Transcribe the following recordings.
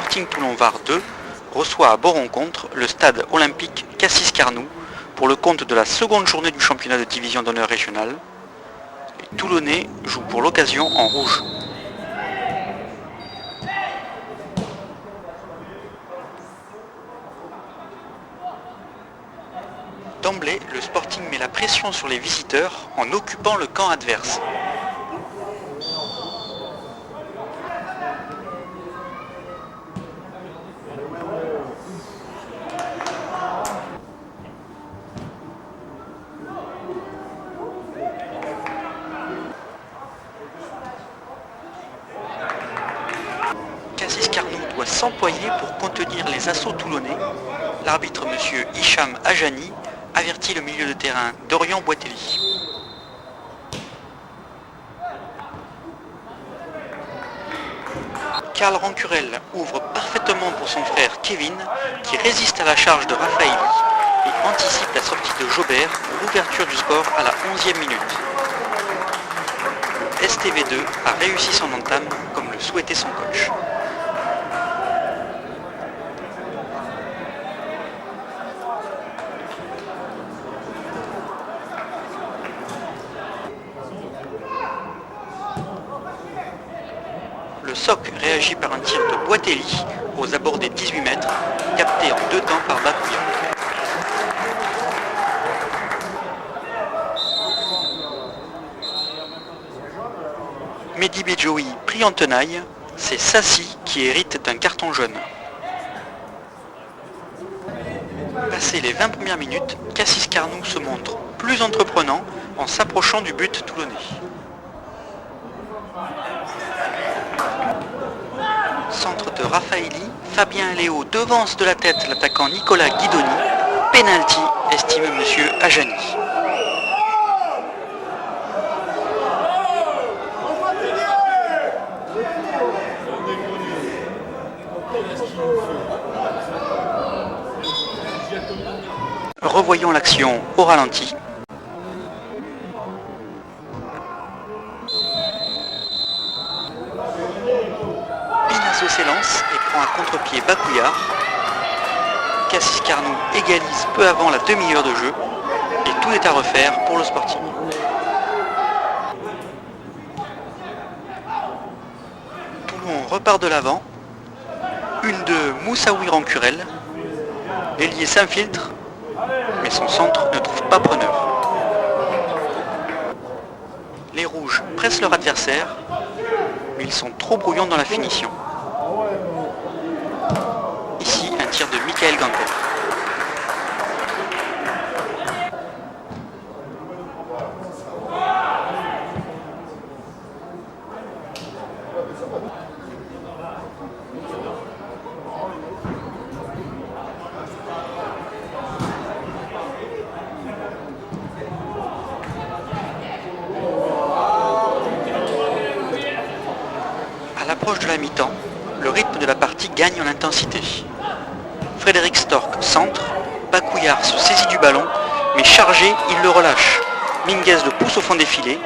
Sporting Toulon VAR 2 reçoit à Beau-Rencontre le stade olympique Cassis Carnoux pour le compte de la seconde journée du championnat de division d'honneur régional. Les Toulonnais jouent pour l'occasion en rouge. D'emblée, le Sporting met la pression sur les visiteurs en occupant le camp adverse. Cassis Carnoux doit s'employer pour contenir les assauts toulonnais. L'arbitre M. Hicham Ajani avertit le milieu de terrain Dorian Boitelli. Karl Rancurel ouvre parfaitement pour son frère Kevin, qui résiste à la charge de Raphaël et anticipe la sortie de Jobert pour l'ouverture du score à la 11e minute. STV2 a réussi son entame comme le souhaitait son coach. Le SOC réagit par un tir de Boitelli aux abords des 18 mètres, capté en 2 temps par Bakouya. Mehdi Bedjoui pris en tenaille, c'est Sassi qui hérite d'un carton jaune. Passé les 20 premières minutes, Cassis Carnoux se montre plus entreprenant en s'approchant du but toulonnais. Centre de Raffaelli, Fabien Léo devance de la tête l'attaquant Nicolas Guidoni. Penalty, estime M. Ajani. Revoyons l'action au ralenti. S'élance et prend à contre-pied Bakouya. Cassis Carnoux égalise peu avant la demi-heure de jeu et tout est à refaire pour le Sporting. Toulon repart de l'avant. Une de Moussaoui Rancurel. L'ailier s'infiltre, mais son centre ne trouve pas preneur. Les rouges pressent leur adversaire, mais ils sont trop brouillons dans la finition. Ici, un tir de Michael Gantel. À l'approche de la mi-temps, le rythme de la partie gagne en intensité. Frédéric Stork centre, Bakouya se saisit du ballon, mais chargé, il le relâche. Minguez le pousse au fond des filets.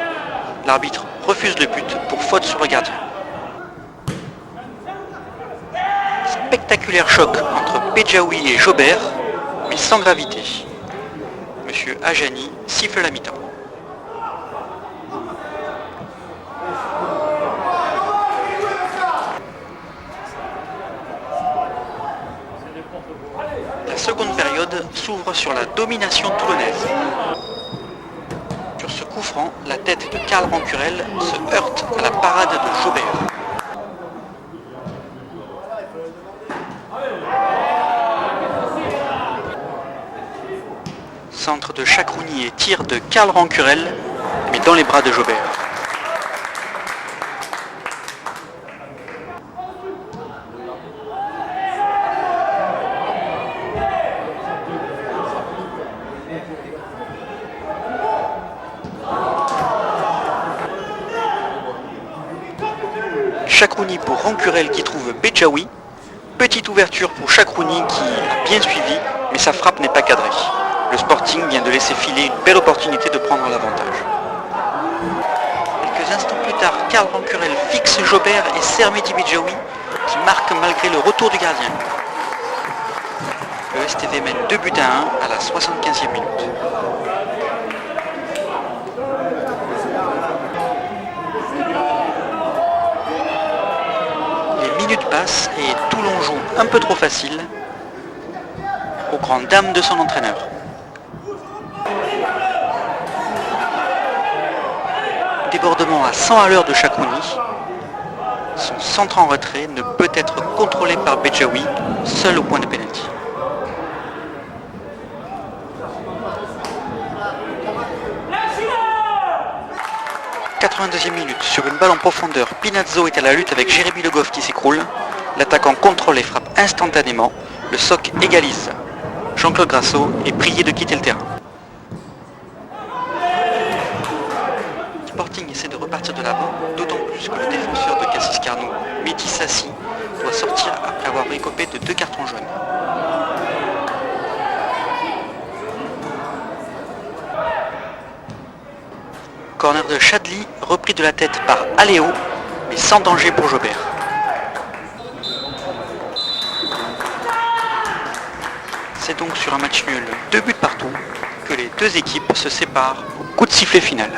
L'arbitre refuse le but pour faute sur le gardien. Spectaculaire choc entre Bedjaoui et Jobert, mais sans gravité. M. Ajani siffle la mi-temps. La seconde période s'ouvre sur la domination toulonnaise. Sur ce coup franc, la tête de Karl Rancurel se heurte à la parade de Jobert. Centre de Chakrouni et tir de Karl Rancurel, mais dans les bras de Jobert. Chakrouni pour Rancurel qui trouve Bedjaoui. Petite ouverture pour Chakrouni qui a bien suivi, mais sa frappe n'est pas cadrée. Le Sporting vient de laisser filer une belle opportunité de prendre l'avantage. Quelques instants plus tard, Karl Rancurel fixe Jobert et serre Mehdi Bedjaoui, qui marque malgré le retour du gardien. Le STV mène 2-1 à la 75e minute. Les minutes passent et Toulon joue un peu trop facile, aux grandes dames de son entraîneur. Débordement à 100 à l'heure de Chakouni. Son centre en retrait ne peut être contrôlé par Bedjaoui, seul au point de pénalty. « 82e minute, sur une balle en profondeur, Pinazzo est à la lutte avec Jérémy Le Goff qui s'écroule. L'attaquant contrôle et frappe instantanément. Le SOC égalise. Jean-Claude Grasso est prié de quitter le terrain. Sporting essaie de repartir de l'avant, d'autant plus que le défenseur de Cassis Carnot, Mehdi Sassi, doit sortir après avoir écopé de 2 cartons jaunes. Corner de Chadli, repris de la tête par Aléo, mais sans danger pour Jobert. C'est donc sur un match nul, 2 buts partout, que les deux équipes se séparent au coup de sifflet final.